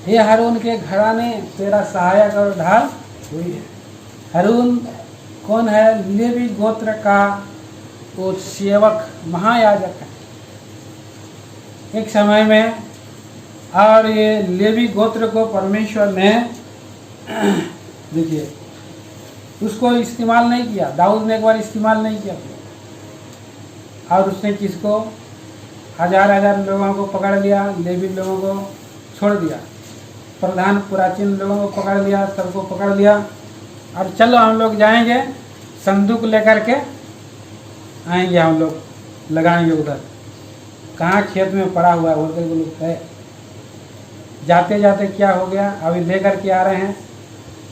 हे हारून के घराने तेरा सहायक और ढाल हुई है। हारून कौन है? लेवी गोत्र का वो सेवक महायाजक है एक समय में। और ये लेवी गोत्र को परमेश्वर ने देखिए उसको इस्तेमाल नहीं किया। दाऊद ने एक बार इस्तेमाल नहीं किया और उसने किसको? हजार हजार लोगों को पकड़ लिया, लेवी लोगों को छोड़ दिया, प्रधान पुराचीन लोगों को पकड़ लिया, सबको पकड़ लिया और चलो हम लोग जाएंगे संदूक लेकर के आएंगे, हम लोग लगाएंगे उधर। कहाँ? खेत में पड़ा हुआ है बोलते लोग है। जाते जाते क्या हो गया? अभी लेकर के आ रहे हैं।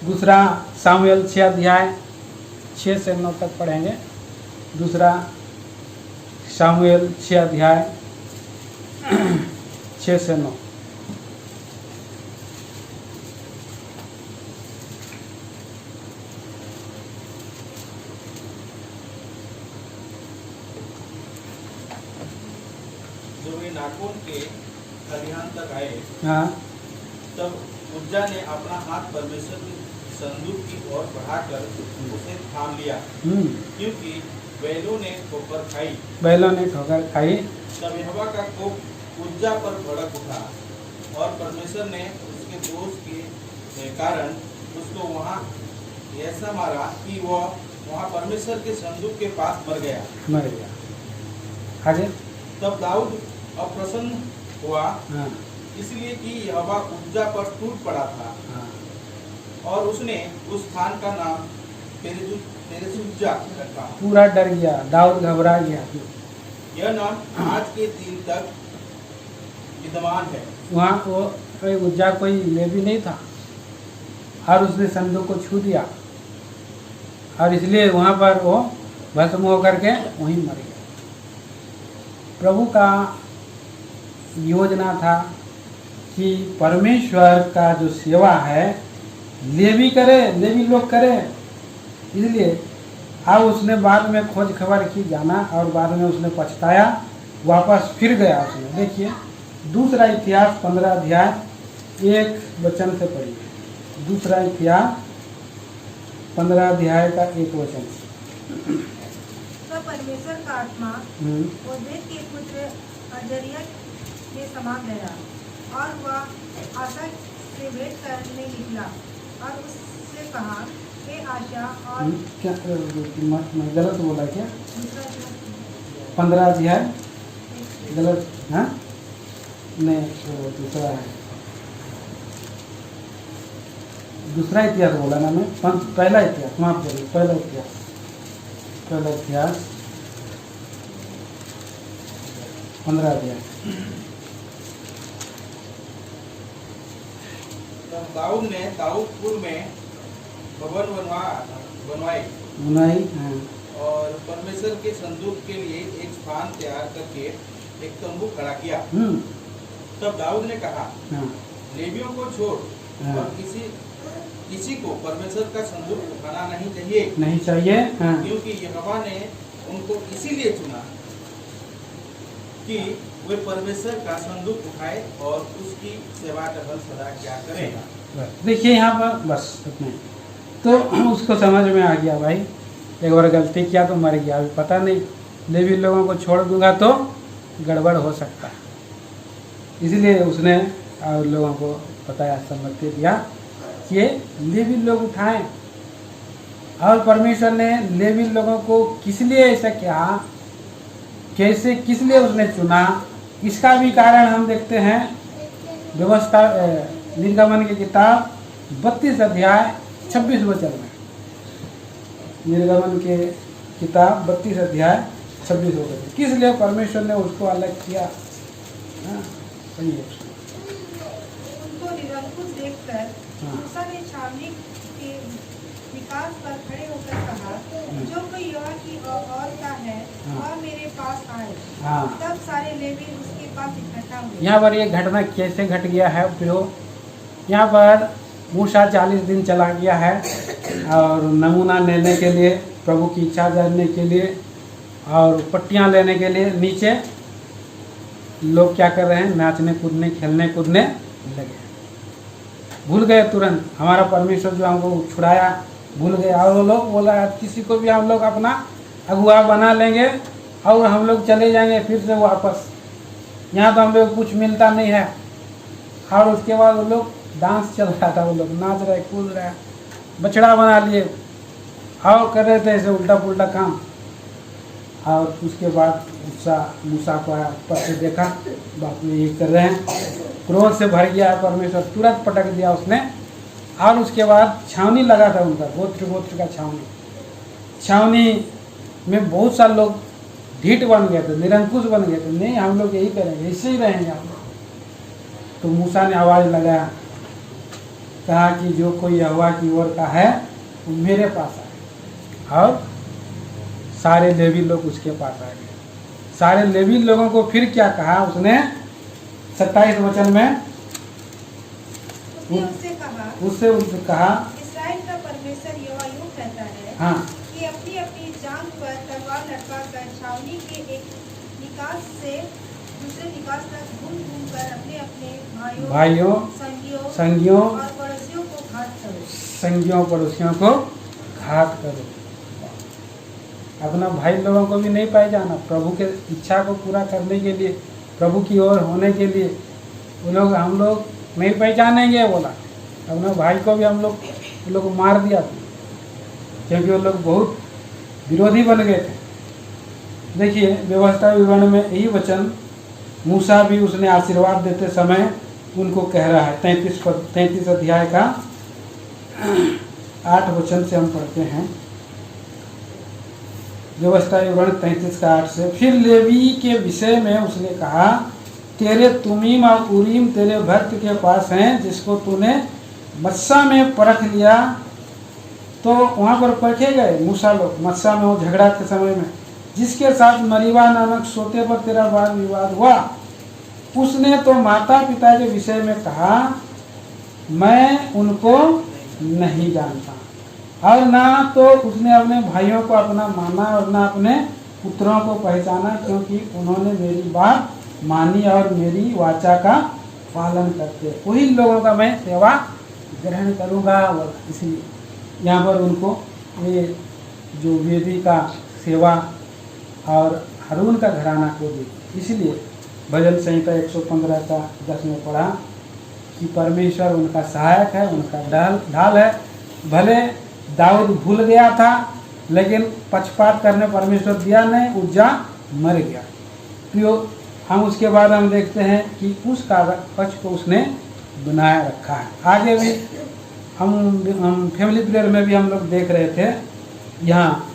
दूसरा सामुएल 6 अध्याय 6 से 9 तक पढ़ेंगे। दूसरा सामुएल 6 अध्याय 6 से 9। जब वे नाकोन के खलिहान तक आए, हाँ तब उज्जा ने अपना हाथ परमेश्वर के संदूक की ओर बढ़ाकर उसे थाम लिया, क्योंकि बैलों ने ठोकर खाई। तब यहोवा का कोप उज्जा पर भड़क उठा और परमेश्वर ने उसके दोष के कारण उसको वहाँ ऐसा मारा कि वह वहाँ परमेश्वर के संदूक के पास मर गया। आगे तब दाऊद अप्रसन्न हुआ, हाँ इसलिए कि यहोवा उज्जा पर टूट पड़ा था। हाँ और उसने उस स्थान का नाम पेरेजुज्जा रखा। पूरा डर गया, दाऊद घबरा गया। यह नाम आज के दिन तक विद्यमान है। वहाँ वो उज्जा कोई लेवी नहीं था और उसने संदूक को छू दिया और इसलिए वहाँ पर वो भस्म होकर के वहीं मर गया। प्रभु का योजना था कि परमेश्वर का जो सेवा है लेवी करे, लेवी लोग करे। इसलिए अब उसने बाद में खोज खबर की जाना और बाद में उसने पछताया, वापस फिर गया उसने। देखिए दूसरा इतिहास 15 अध्याय 1 वचन से पढ़िए। दूसरा इतिहास 15 अध्याय का 1 वचन। तब परमेश्वर का आत्मा ओदेद के पुत्र अजरिया में समा गया और वह आशा से भेंट करने निकला और उससे कहा, हे आशा। और क्या मैं गलत बोला क्या? दूसरा 15 अध्याय गलत? हाँ नहीं, वो दूसरा है। दूसरा इतिहास बोला ना मैं, पहला इतिहास, माफ करिए, पहला इतिहास 15 अध्याय। तब दाऊद ने दाऊदपुर में भवन बनवाए हाँ और परमेश्वर के संदूक के लिए एक स्थान तैयार करके एक तंबू खड़ा किया। तब दाऊद ने कहा, हाँ लेवियों को छोड़ हाँ। और किसी को परमेश्वर का संदूक उठाना नहीं चाहिए हाँ। क्योंकि यहोवा ने उनको इसीलिए चुना कि वे परमेश्वर का संदूक उठाए और उसकी सेवा टहल सदा क्या करेगा। देखिए यहाँ पर बस इतना ही। तो उसको समझ में आ गया भाई एक बार गलती किया तो मर गया, अभी पता नहीं लेवी लोगों को छोड़ दूंगा तो गड़बड़ हो सकता है। इसलिए उसने और लोगों को बताया, सम्मति दिया कि लेवी लोग उठाएं। और परमेश्वर ने लेवी लोगों को किस लिए ऐसा किया, कैसे, किस लिए उसने चुना, इसका भी कारण हम देखते हैं व्यवस्था निर्गमन की किताब 32 अध्याय 26 वचन में। निर्गमन के किताब 32 अध्याय 26 वचन किस लिए परमेश्वर ने उसको अलग किया। हाँ सही है। उनको निरंकुश देखकर हाँ। मूसा ने छावनी के विकास पर खड़े होकर कहा, जो कोई यहोवा की ओर का है वह मेरे पास आए। हाँ। तब सारे लेवी उसके पास इकट्ठा हुए। यहाँ पर ये घटना कैसे घट गया है प्रयोग, यहाँ पर मूसा 40 दिन चला गया है और नमूना लेने के लिए, प्रभु की इच्छा जानने के लिए और पट्टियाँ लेने के लिए नीचे लोग क्या कर रहे हैं, नाचने कूदने खेलने कूदने लगे। भूल गए तुरंत, हमारा परमेश्वर जो हमको छुड़ाया भूल गए। और वो लोग बोला किसी को भी हम लोग अपना अगुआ बना लेंगे और हम लोग चले जाएंगे फिर से वापस, यहाँ तो हम लोग कुछ मिलता नहीं है। और उसके बाद वो लोग डांस चल रहा था, वो लोग नाच रहे कूद रहे, बछड़ा बना लिए और कर रहे थे ऐसे उल्टा पुल्टा काम। और उसके बाद मूसा को ऊपर से देखा, बाप रे ये कर रहे हैं, क्रोध से भर गया परमेश्वर, तुरंत पटक दिया उसने। और उसके बाद छावनी लगा था उनका, गोत्र का छावनी में बहुत सारे लोग ढीठ बन गए थे, निरंकुश बन गए थे, नहीं हम लोग यही करेंगे, ऐसे ही रहेंगे हम लोग। तो मूसा ने आवाज़ लगाया, कहा कि जो कोई यहोवा की ओर का है वो मेरे पास आए। और सारे लेवी लोग उसके पास आ गए। सारे लेवी लोगों को फिर क्या कहा उसने 27 वचन में, उससे कहा, इस्राएल का परमेश्वर यहोवा यूं कहता है, हाँ, कि अपनी अपनी जांघ पर तलवार लटकाकर छावनी के एक निकास से दूसरे निकास तक घूम घूम कर अपने अपने भाइयों संगियों और पड़ोसियों को घात करो। अपना भाई लोगों को भी नहीं पाए जाना, प्रभु के इच्छा को पूरा करने के लिए, प्रभु की ओर होने के लिए वो लोग हम लोग नहीं पहचानेंगे बोला। अपना भाई को भी हम लोग मार दिया था, क्योंकि वो लोग बहुत विरोधी बन गए थे। देखिए व्यवस्था विवरण में यही मूसा भी उसने आशीर्वाद देते समय उनको कह रहा है। 33 अध्याय का 8 वचन से हम पढ़ते हैं। व्यवस्था विवरण 33 का 8 से, फिर लेवी के विषय में उसने कहा, तेरे तुमीम और उरीम तेरे भक्त के पास हैं, जिसको तूने मस्सा में परख लिया। तो वहाँ पर परखे गए मूसा लोग मस्सा में, वो झगड़ा के समय में, जिसके साथ मरीबा नामक सोते पर तेरा वाद विवाद हुआ। उसने तो माता पिता के विषय में कहा, मैं उनको नहीं जानता, और ना तो उसने अपने भाइयों को अपना माना और ना अपने पुत्रों को पहचाना, क्योंकि उन्होंने मेरी बात मानी और मेरी वाचा का पालन करते, वही लोगों का मैं सेवा ग्रहण करूँगा। और इसलिए यहाँ पर उनको ये जो वेदी का सेवा और हारून का घराना को दी। इसलिए भजन संहिता 115 का 10 में पढ़ा कि परमेश्वर उनका सहायक है, उनका ढाल है। भले दाऊद भूल गया था, लेकिन पक्षपात करने परमेश्वर दिया नहीं, उज्जा मर गया। तो हम उसके बाद हम देखते हैं कि उस पक्ष को उसने बनाए रखा है। आगे भी हम फैमिली प्रेयर में भी हम लोग देख रहे थे यहाँ,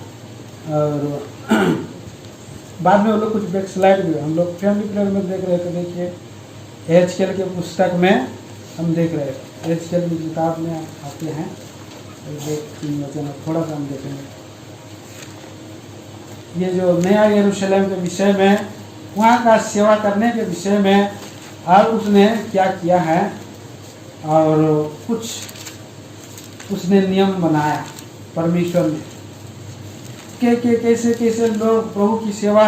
और बाद में वो लोग कुछ बैक स्लाइड भी हम लोग फैमिली प्रेयर में देख रहे थे। देखिए एचकेएल के पुस्तक में हम देख रहे थे, एचकेएल की किताब में आते हैं, 2-3 वचन थोड़ा सा हम देखेंगे। ये जो नया यरूशलेम के विषय में, वहाँ का सेवा करने के विषय में, और उसने क्या किया है और कुछ उसने नियम बनाया परमेश्वर ने के कैसे लोग प्रभु की सेवा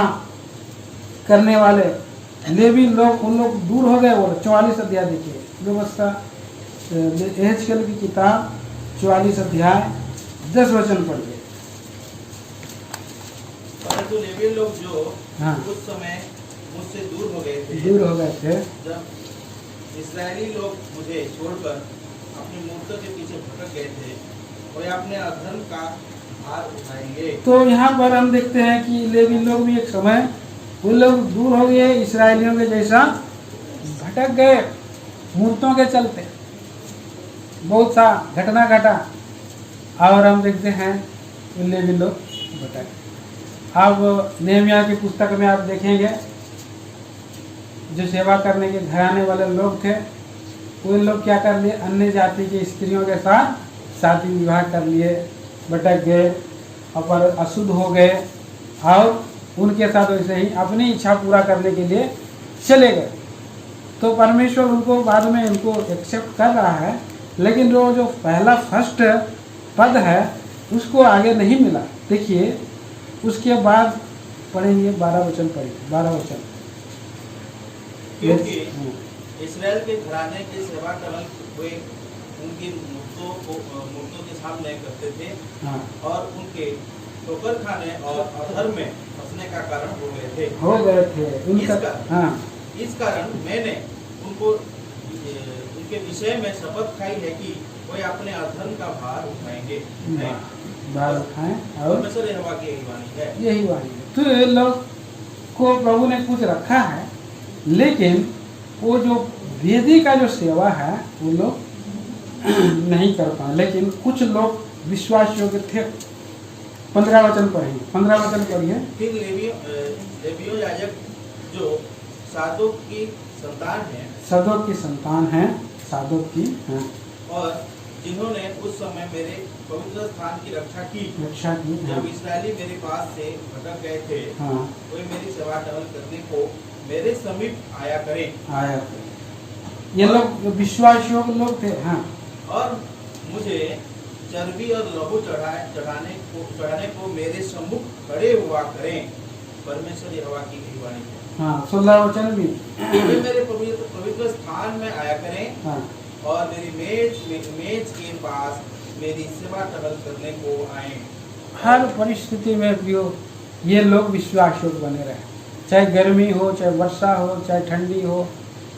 करने वाले लेवी लोग, उन लोग दूर हो गए। बोले 44 अध्याय देखिए, व्यवस्था एचकेएल की किताब 44 अध्याय 10 वचन पढ़िए। परंतु लेवी लोग जो हाँ, उस समय मुझसे दूर हो गए थे, जब इस्राएली लोग मुझे छोड़कर अपनी मूर्तों के पीछे भटक गए थे, वे अपने अधर्म का भार उठाएंगे। तो यहाँ पर हम देखते हैं कि लेवी लोग भी एक समय वो लोग दूर हो गए, इस्राएलियों के जैसा भटक गए मूर्तों के चलते, बहुत सा घटना घटा। और हम देखते हैं लेवी लोग भटक। अब नेहमिया की पुस्तक में आप देखेंगे जो सेवा करने के घराने वाले लोग थे, वो लोग क्या कर लिए, अन्य जाति की स्त्रियों के साथ शादी विवाह कर लिए, भटक गए, और अशुद्ध हो गए, और उनके साथ वैसे ही अपनी इच्छा पूरा करने के लिए चले गए। तो परमेश्वर उनको बाद में उनको एक्सेप्ट कर रहा है, लेकिन जो पहला फर्स्ट पद है उसको आगे नहीं मिला। देखिए उसके बाद पढ़ेंगे 12 वचन, पढ़िए 12 वचन। क्योंकि इस्राएल के घराने की सेवा करने हुए उनकी मूर्तों के सामने करते थे हाँ और उनके ठोकर खाने और अधर्म में फंसने का कारण हो गए थे हाँ इस कारण मैंने उनके विषय में शपथ खाई है कि वे अपने अधर्म का भार उठाएंगे। भार उठाएं और परमेश्वर यहोवा की यही वाणी है। यही वाणी है। तो ये लोग को प्रभु ने कुछ रखा है, लेकिन वो जो वेदी का जो सेवा है वो लोग नहीं कर पाए। लेकिन कुछ लोग विश्वास योग्य थे। 15 वचन पढ़िए। फिर लेवियों याजक जो सादोक की संतान है सादोक की हाँ। और जिन्होंने उस समय मेरे पवित्र स्थान की रक्षा की जब इस्राएली मेरे पास से भटक गए थे हाँ। वे मेरी सेवा टहल करने को मेरे समीप आया करें। ये लोग विश्वास योग्य लोग थे हाँ। और मुझे चर्बी और लहू चढ़ाने को मेरे सम्मुख खड़े हुआ करें। परमेश्वर यहोवा की यही वाणी है। हाँ 16 वचन भी वे मेरे पवित्र स्थान में आया करें हाँ। और मेरी मेज के पास मेरी सेवा टहल करने को आए। हर परिस्थिति में ये लोग विश्वास योग्य बने रहे, चाहे गर्मी हो, चाहे वर्षा हो, चाहे ठंडी हो,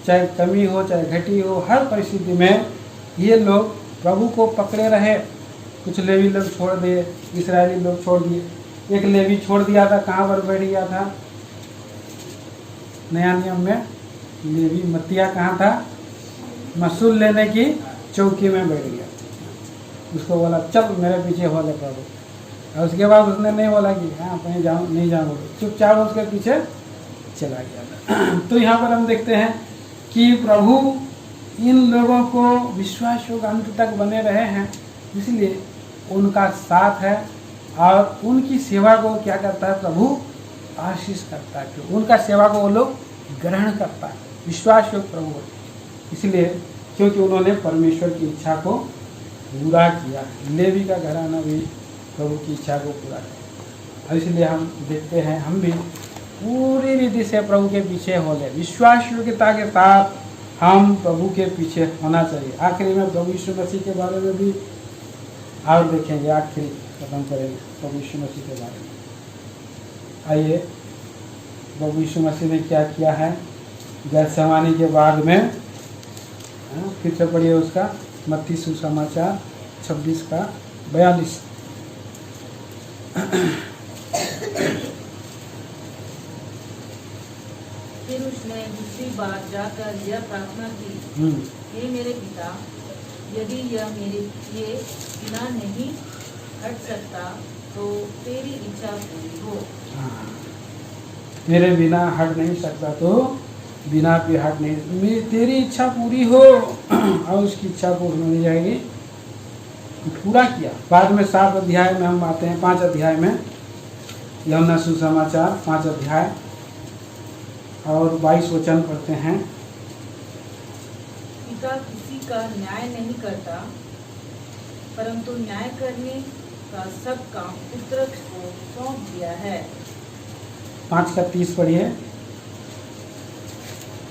चाहे कमी हो, चाहे घटी हो, हर परिस्थिति में ये लोग प्रभु को पकड़े रहे। कुछ लेवी लोग छोड़ दिए, इस्राएली लोग छोड़ दिए। एक लेवी छोड़ दिया था, कहाँ पर बैठ गया था नया नियम में? लेवी मत्तिया कहाँ था? महसूल लेने की चौकी में बैठ गया। उसको बोला चल मेरे पीछे हो ले प्रभु। और उसके बाद उसने नहीं बोला कि हाँ कहीं जाऊँ नहीं जाऊँ, चुपचाप उसके पीछे चला गया। तो यहाँ पर हम देखते हैं कि प्रभु इन लोगों को विश्वास योग्य अंत तक बने रहे हैं, इसलिए उनका साथ है और उनकी सेवा को क्या करता है प्रभु? आशीष करता है। क्यों? उनका सेवा को वो लोग ग्रहण करता है। विश्वास योग्य प्रभु है, इसलिए क्योंकि उन्होंने परमेश्वर की इच्छा को पूरा किया। लेवी का घराना भी प्रभु की इच्छा को पूरा किया। और इसलिए हम देखते हैं हम भी पूरी रीति से प्रभु के पीछे हो गए। विश्वास योग्यता के साथ हम प्रभु के पीछे होना चाहिए। आखिरी में प्रभु यीशु मसीह के बारे में भी और देखेंगे, आखिरी खत्म करेंगे प्रभु यीशु मसीह के बारे में। आइए प्रभु यीशु मसीह ने क्या किया है गैसमानी के बाद में, फिर से पढ़िए उसका मत्ती सुसमाचार 26 का 42। फिर उसने दूसरी बार जाकर यह प्रार्थना की, हे मेरे पिता, यदि यह मेरे लिए बिना नहीं हट सकता तो तेरी इच्छा पूरी हो। मेरे बिना हट नहीं सकता तो बिना भी हट नहीं, तेरी इच्छा पूरी हो। और उसकी इच्छा पूर्ण हो जाएगी, पूरा किया। बाद में 7 अध्याय में हम आते हैं, 5 अध्याय में, यूहन्ना सुसमाचार 5 अध्याय और 22 वचन पढ़ते हैं। पिता किसी का न्याय नहीं करता, परंतु न्याय करने का सब काम पुत्र को सौंप दिया है। 5 का 30 पढ़िए।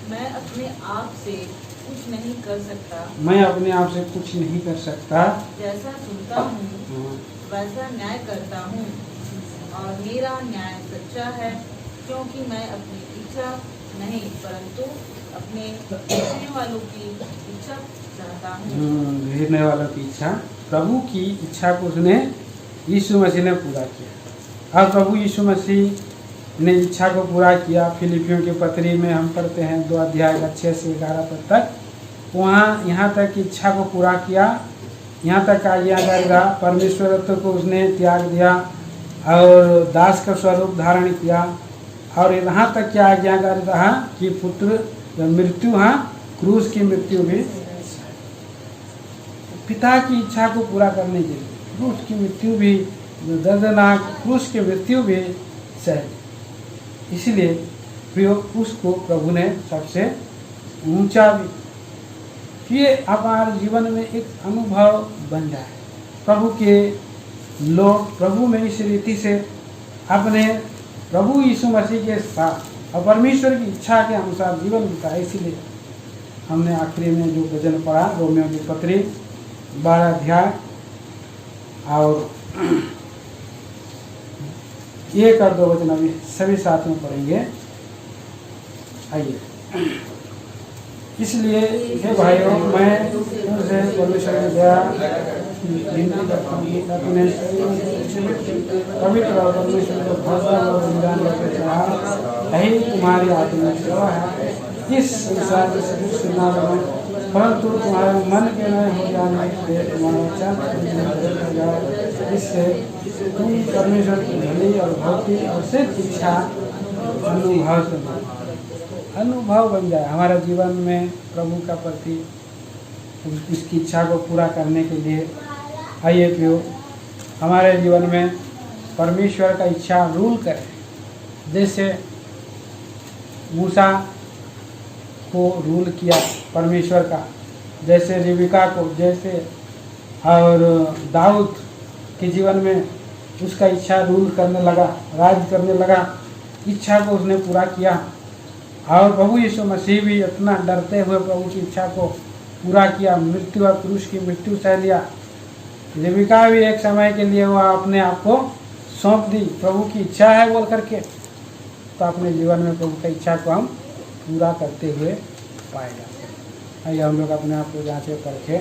मैं अपने आप से कुछ नहीं कर सकता, मैं अपने आप से कुछ नहीं कर सकता, जैसा सुनता हूँ वैसा न्याय करता हूँ, और मेरा न्याय सच्चा है, क्योंकि मैं अपनी इच्छा नहीं परंतु अपने भेजने वालों की इच्छा चाहता हूँ। भेजने वालों की इच्छा, प्रभु की इच्छा को उसने यीशु मसीह ने पूरा किया। और प्रभु यीशु मसीह ने इच्छा को पूरा किया। फिलिपियों की पत्री में हम पढ़ते हैं 2 अध्याय 6 से 11 पद तक, वहाँ यहाँ तक की इच्छा को पूरा किया, यहाँ तक आज्ञाकारी रहा। परमेश्वरत्व को उसने त्याग दिया और दास का स्वरूप धारण किया। और यहाँ तक क्या आज्ञाकारी रहा कि पुत्र मृत्यु, हाँ क्रूस की मृत्यु भी, पिता की इच्छा को पूरा करने के लिए क्रूस की मृत्यु भी, दर्दनाक क्रूस की मृत्यु भी सही। इसलिए उसको प्रभु ने सबसे ऊंचा भी, ये हमारे जीवन में एक अनुभव बन जाए। प्रभु के लोग प्रभु में इस रीति से अपने प्रभु यीशु मसीह के साथ और परमेश्वर की इच्छा के अनुसार जीवन बिताए। इसीलिए हमने आखिरी में जो वचन पढ़ा रोमियो की पत्री 12 अध्याय और 1 और 2 वचन अभी सभी साथ में पढ़ेंगे। आइए, इसलिए हे भाइयों, मैं तुमसे परमेश्वर की दया विनती करता हूँ कि अपने पवित्र और परमेश्वर को भरोसा और बलिदान करके चढ़ा, यही तुम्हारी आत्मिक सेवा है। इस संसार के सदृश से न बनो, परंतु तुम्हारे मन के नए हो जाने से तुम्हारा चाल हो जाए, इससे तुम परमेश्वर की भली और भक्ति और सिद्ध इच्छा अनुभव बन जाए हमारे जीवन में। प्रभु का प्रति इसकी इच्छा को पूरा करने के लिए आइए प्रियो, हमारे जीवन में परमेश्वर का इच्छा रूल करे। जैसे मूसा को रूल किया परमेश्वर का, जैसे रिबिका को, जैसे और दाऊद के जीवन में उसका इच्छा रूल करने लगा, राज करने लगा, इच्छा को उसने पूरा किया। और प्रभु यीशु मसीह भी इतना डरते हुए प्रभु की इच्छा को पूरा किया, मृत्यु और क्रूस की मृत्यु सह लिया। रिबिका भी एक समय के लिए वह अपने आप को सौंप दी, प्रभु की इच्छा है बोल करके। तो अपने जीवन में प्रभु की इच्छा को हम पूरा करते हुए पाए जाते हैं। आइए हम लोग अपने आप को जांचे परखे